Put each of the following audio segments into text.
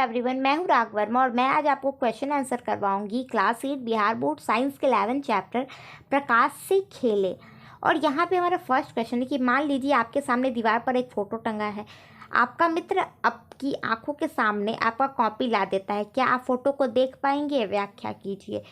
Everyone, मैं हूँ राघव वर्मा और मैं आज आपको क्वेश्चन आंसर करवाऊंगी क्लास 8 बिहार बोर्ड साइंस के 11 चैप्टर प्रकाश से खेले। और यहाँ पे हमारा फर्स्ट क्वेश्चन है कि मान लीजिए आपके सामने दीवार पर एक फ़ोटो टंगा है। आपका मित्र आपकी आंखों के सामने आपका कॉपी ला देता है। क्या आप फ़ोटो को देख पाएंगे? व्याख्या कीजिए।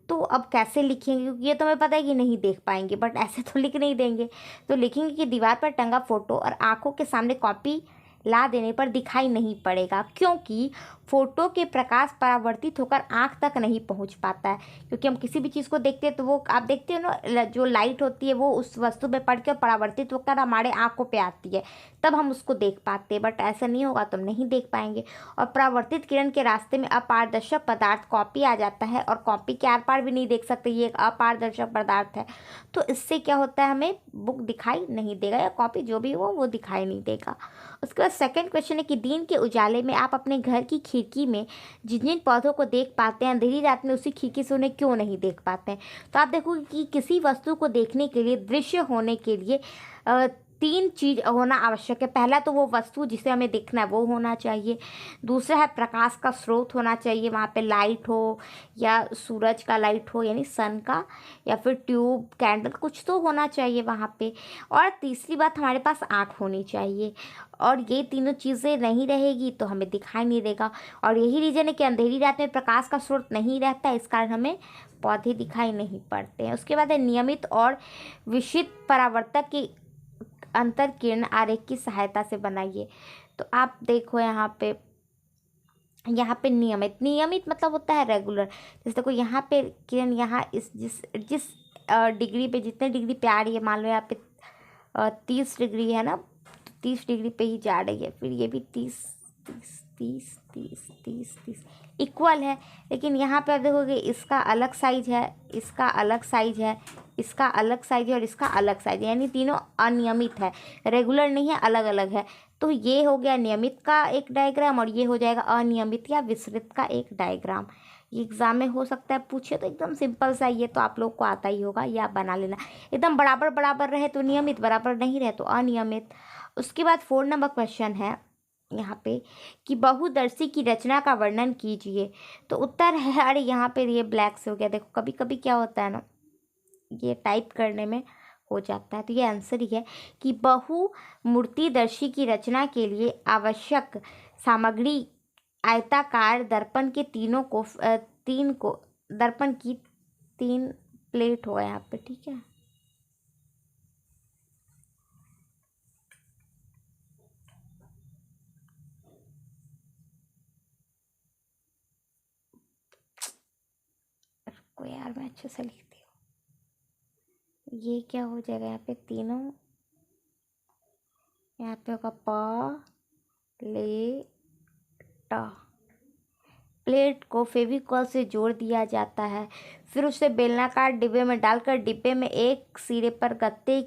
तो अब कैसे लिखेंगे, क्योंकि ये तो हमें पता है कि नहीं देख पाएंगे, बट ऐसे तो लिख नहीं देंगे। तो लिखेंगे कि दीवार पर टंगा फोटो और आंखों के सामने कॉपी ला देने पर दिखाई नहीं पड़ेगा, क्योंकि फोटो के प्रकाश परावर्तित होकर आंख तक नहीं पहुंच पाता है। क्योंकि हम किसी भी चीज़ को देखते हैं तो वो आप देखते हो ना, जो लाइट होती है वो उस वस्तु पे पड़ के परावर्तित होकर हमारे आंखों पे आती है, तब हम उसको देख पाते हैं। बट ऐसा नहीं होगा तो हम नहीं देख पाएंगे। और परावर्तित किरण के रास्ते में अपारदर्शक पदार्थ कॉपी आ जाता है और कॉपी के आर पार भी नहीं देख सकते, ये एक अपारदर्शक पदार्थ है। तो इससे क्या होता है, हमें बुक दिखाई नहीं देगा या कॉपी जो भी हो वो दिखाई नहीं देगा। उसके बाद सेकंड क्वेश्चन है कि दिन के उजाले में आप अपने घर की खिड़की में जिन जिन पौधों को देख पाते हैं, अंधेरी रात में उसी खिड़की से उन्हें क्यों नहीं देख पाते हैं। तो आप देखोगे कि किसी वस्तु को देखने के लिए, दृश्य होने के लिए तीन चीज़ होना आवश्यक है। पहला तो वो वस्तु जिसे हमें देखना है वो होना चाहिए। दूसरा है प्रकाश का स्रोत होना चाहिए, वहाँ पे लाइट हो या सूरज का लाइट हो यानी सन का, या फिर ट्यूब कैंडल कुछ तो होना चाहिए वहाँ पे। और तीसरी बात, हमारे पास आँख होनी चाहिए। और ये तीनों चीज़ें नहीं रहेगी तो हमें दिखाई नहीं देगा। और यही रीज़न है कि अंधेरी रात में प्रकाश का स्रोत नहीं रहता है, इस कारण हमें पौधे दिखाई नहीं पड़ते हैं। उसके बाद है नियमित और विशिष्ट परावर्तक की अंतर किरण आरेख की सहायता से बनाइए। तो आप देखो यहाँ पे नियमित मतलब होता है रेगुलर। जैसे देखो यहाँ पे किरण यहाँ इस जिस जिस डिग्री पे, जितने डिग्री पे आ रही है, मान लो यहाँ पे 30 डिग्री है ना, तो 30 डिग्री पे ही जा रही है। फिर ये भी 30 30 30 30 30 30 इक्वल है। लेकिन यहाँ पे आप देखोगे इसका अलग साइज है, इसका अलग साइज है, इसका अलग साइज है और इसका अलग साइज है, यानी तीनों अनियमित है, रेगुलर नहीं है, अलग अलग है। तो ये हो गया नियमित का एक डायग्राम और ये हो जाएगा अनियमित या विसरित का एक डायग्राम। ये एग्जाम में हो सकता है पूछे, तो एकदम सिंपल सा, ये तो आप लोग को आता ही होगा, या बना लेना। एकदम बराबर बराबर रहे तो नियमित, बराबर नहीं रहे तो अनियमित। उसके बाद 4 नंबर क्वेश्चन है यहाँ पे कि बहुदर्शी की रचना का वर्णन कीजिए। तो उत्तर है, अरे यहाँ पे ये ब्लैक से हो गया। देखो कभी कभी क्या होता है ना, ये टाइप करने में हो जाता है। तो ये आंसर ही है कि बहुमूर्तिदर्शी की रचना के लिए आवश्यक सामग्री आयताकार दर्पण के दर्पण की 3 प्लेट हो यहाँ पे, ठीक है। को यार मैं अच्छे से लिखती हूँ। ये क्या हो जाएगा यहाँ पे, तीनों, यहाँ पे होगा प्लेट को फेविकॉल से जोड़ दिया जाता है। फिर उसे बेलनाकार डिब्बे में डालकर डिब्बे में एक सिरे पर गत्ते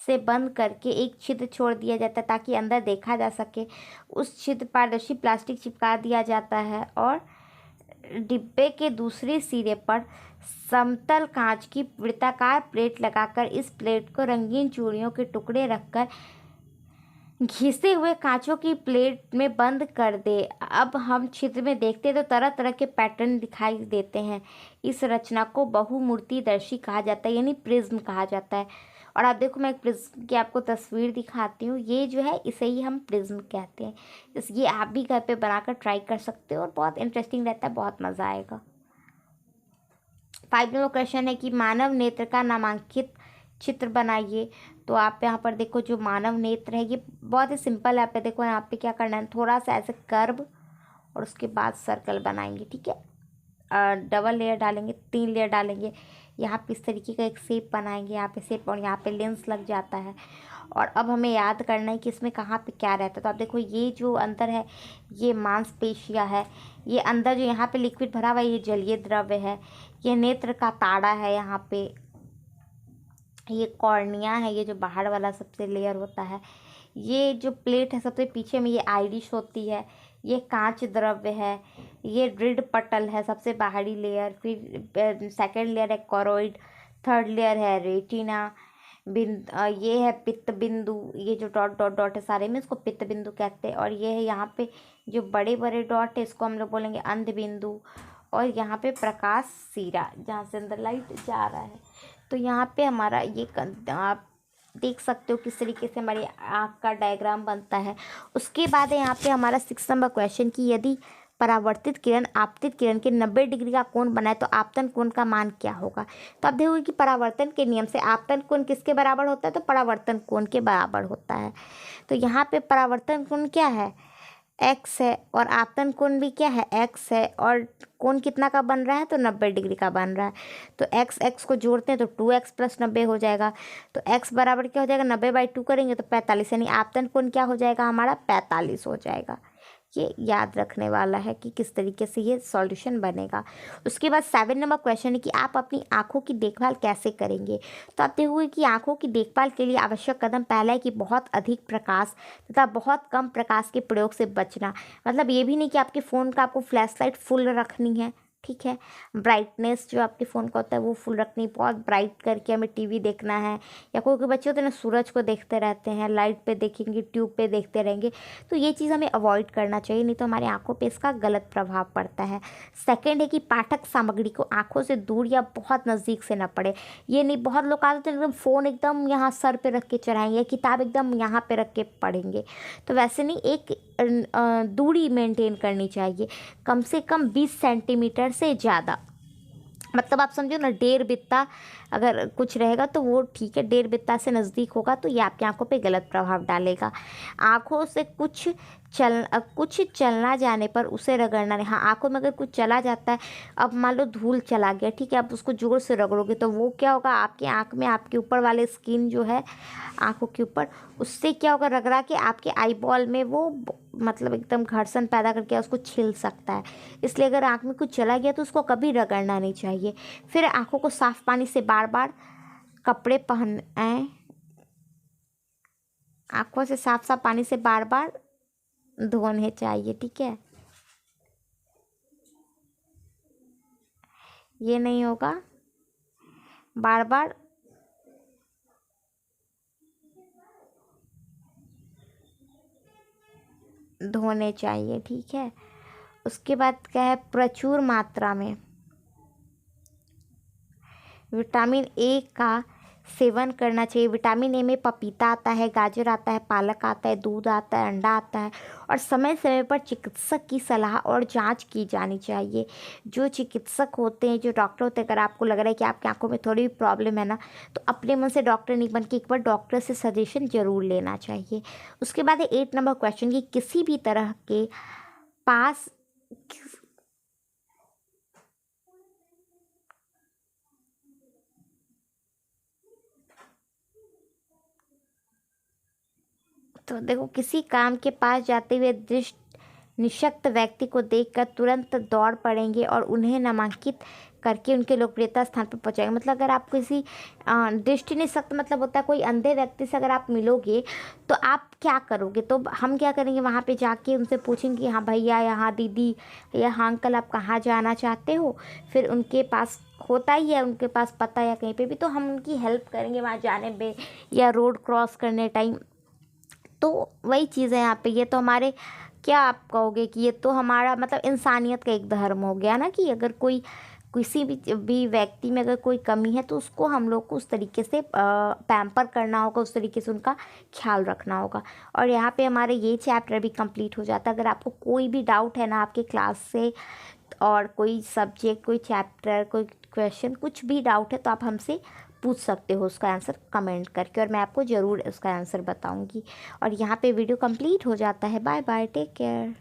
से बंद करके एक छिद्र छोड़ दिया जाता है ताकि अंदर देखा जा सके। उस छिद्र पारदर्शी प्लास्टिक चिपका दिया जाता है और डिब्बे के दूसरे सिरे पर समतल कांच की वृत्ताकार प्लेट लगाकर इस प्लेट को रंगीन चूड़ियों के टुकड़े रखकर घिसे हुए कांचों की प्लेट में बंद कर दे। अब हम चित्र में देखते हैं तो तरह तरह के पैटर्न दिखाई देते हैं। इस रचना को बहुमूर्तिदर्शी कहा जाता है, यानी प्रिज्म कहा जाता है। और आप देखो, मैं एक प्रिज्म की आपको तस्वीर दिखाती हूँ। ये जो है इसे ही हम प्रिज्म कहते हैं। ये आप भी घर पे बनाकर ट्राई कर सकते हो और बहुत इंटरेस्टिंग रहता है, बहुत मज़ा आएगा। 5 नंबर क्वेश्चन है कि मानव नेत्र का नामांकित चित्र बनाइए। तो आप यहाँ पर देखो, जो मानव नेत्र है ये बहुत ही सिंपल है। आप देखो यहाँ पे क्या करना है, थोड़ा सा ऐसे कर्व और उसके बाद सर्कल बनाएंगे, ठीक है। डबल लेयर डालेंगे, 3 लेयर डालेंगे। यहाँ पे इस तरीके का एक शेप बनाएंगे, यहाँ पे शेप और यहाँ पे लेंस लग जाता है। और अब हमें याद करना है कि इसमें कहाँ पे क्या रहता है। तो आप देखो, ये जो अंदर है ये मांसपेशियाँ है। ये अंदर जो यहाँ पे लिक्विड भरा हुआ है ये जलीय द्रव्य है। ये नेत्र का ताड़ा है, यहाँ पे ये कॉर्निया है, ये जो बाहर वाला सबसे लेयर होता है। ये जो प्लेट है सबसे पीछे में ये आइरिश होती है। ये कांच द्रव्य है। ये ड्रिड पटल है सबसे बाहरी लेयर। फिर सेकंड लेयर है कोरोइड। थर्ड लेयर है रेटिना। ये है पित्त बिंदु, ये जो डॉट डॉट डॉट है सारे में, इसको पित्त बिंदु कहते हैं। और ये है यहाँ पे जो बड़े बड़े डॉट है, इसको हम लोग बोलेंगे अंध बिंदु। और यहाँ पे प्रकाश सीरा, जहाँ से अंदर लाइट जा रहा है। तो यहाँ पे हमारा ये आप देख सकते हो किस तरीके से हमारी आँख का डायग्राम बनता है। उसके बाद है यहाँ पे हमारा 6 नंबर क्वेश्चन कि यदि परावर्तित किरण आपतित किरण के 90 डिग्री का कोण बनाए तो आपतन कोण का मान क्या होगा। तो आप देखोगे कि परावर्तन के नियम से आपतन कोण किसके बराबर होता है, तो परावर्तन कोण के बराबर होता है। तो यहाँ पे परावर्तन कोण क्या है, एक्स है, और आपतन कोण भी क्या है, एक्स है। और कोण कितना का बन रहा है, तो 90 डिग्री का बन रहा है। तो एक्स एक्स को जोड़ते हैं तो 2x + 90 हो जाएगा। तो x बराबर क्या हो जाएगा, 90/2 करेंगे तो 45, यानी आपतन कोण क्या हो जाएगा हमारा, 45 हो जाएगा। ये याद रखने वाला है कि किस तरीके से ये सॉल्यूशन बनेगा। उसके बाद 7 नंबर क्वेश्चन है कि आप अपनी आँखों की देखभाल कैसे करेंगे। तो आप देखोगे कि आँखों की देखभाल के लिए आवश्यक कदम पहला है कि बहुत अधिक प्रकाश तथा बहुत कम प्रकाश के प्रयोग से बचना। मतलब ये भी नहीं कि आपके फ़ोन का आपको फ्लैश लाइट फुल रखनी है, ठीक है। ब्राइटनेस जो आपके फ़ोन का होता है वो फुल रखनी, बहुत ब्राइट करके हमें टीवी देखना है। या कोई कोई बच्चे होते हैं ना सूरज को देखते रहते हैं, लाइट पे देखेंगे, ट्यूब पे देखते रहेंगे, तो ये चीज़ हमें अवॉइड करना चाहिए, नहीं तो हमारी आंखों पे इसका गलत प्रभाव पड़ता है। सेकंड है कि पाठक सामग्री को आंखों से दूर या बहुत नज़दीक से न पढ़े। ये नहीं, बहुत लोग आते हैं एकदम फ़ोन एकदम यहाँ सर पे रख के चलाएंगे, किताब एकदम यहाँ पे रख के पढ़ेंगे, तो वैसे नहीं, एक दूरी मेंटेन करनी चाहिए, कम से कम 20 सेंटीमीटर से ज़्यादा। मतलब आप समझो ना, 1.5 बित्ता अगर कुछ रहेगा तो वो ठीक है, 1.5 बित्ता से नज़दीक होगा तो ये आपकी आंखों पे गलत प्रभाव डालेगा। आंखों से कुछ चलना जाने पर उसे रगड़ना नहीं। हाँ, आंखों में अगर कुछ चला जाता है, अब मान लो धूल चला गया, ठीक है, आप उसको जोर से रगड़ोगे तो वो क्या होगा, आपकी आँख में, आपके ऊपर वाले स्किन जो है आँखों के ऊपर, उससे क्या होगा, रगड़ा के आपके आई बॉल में वो मतलब एकदम घर्षण पैदा करके उसको छिल सकता है। इसलिए अगर आँख में कुछ चला गया तो उसको कभी रगड़ना नहीं चाहिए। फिर आँखों को साफ पानी से बार बार कपड़े पहनाएं, आँखों से साफ साफ पानी से बार बार धोने चाहिए, ठीक है। ये नहीं होगा, बार बार धोने चाहिए, ठीक है। उसके बाद क्या है, प्रचुर मात्रा में विटामिन ए का सेवन करना चाहिए। विटामिन ए में पपीता आता है, गाजर आता है, पालक आता है, दूध आता है, अंडा आता है। और समय समय पर चिकित्सक की सलाह और जांच की जानी चाहिए। जो चिकित्सक होते हैं, जो डॉक्टर होते हैं, अगर आपको लग रहा है कि आपकी आंखों में थोड़ी भी प्रॉब्लम है ना, तो अपने मन से डॉक्टर नहीं बन के एक बार डॉक्टर से सजेशन जरूर लेना चाहिए। उसके बाद है 8 नंबर क्वेश्चन कि किसी भी तरह के पास तो देखो, किसी काम के पास जाते हुए दृष्टि निशक्त व्यक्ति को देखकर तुरंत दौड़ पड़ेंगे और उन्हें नामांकित करके उनके लोकप्रियता स्थान पर पहुंचाएंगे। मतलब अगर आप किसी दृष्टि निशक्त मतलब होता है कोई अंधे व्यक्ति से अगर आप मिलोगे तो आप क्या करोगे, तो हम क्या करेंगे, वहाँ पे जाके उनसे पूछेंगे, हाँ भैया, यहाँ दीदी, या हाँ अंकल, आप कहाँ जाना चाहते हो। फिर उनके पास होता ही है, उनके पास पता या कहीं पे भी, तो हम उनकी हेल्प करेंगे वहाँ जाने में या रोड क्रॉस करने टाइम। तो वही चीज़ है यहाँ पे, ये तो हमारे, क्या आप कहोगे कि ये तो हमारा मतलब इंसानियत का एक धर्म हो गया ना, कि अगर कोई किसी भी व्यक्ति में अगर कोई कमी है तो उसको हम लोग को उस तरीके से पैम्पर करना होगा, उस तरीके से उनका ख्याल रखना होगा। और यहाँ पे हमारे ये चैप्टर भी कंप्लीट हो जाता है। अगर आपको कोई भी डाउट है ना आपके क्लास से, और कोई सब्जेक्ट, कोई चैप्टर, कोई क्वेश्चन, कुछ भी डाउट है तो आप हमसे पूछ सकते हो उसका आंसर कमेंट करके, और मैं आपको ज़रूर उसका आंसर बताऊंगी। और यहाँ पे वीडियो कंप्लीट हो जाता है। Bye bye, take care.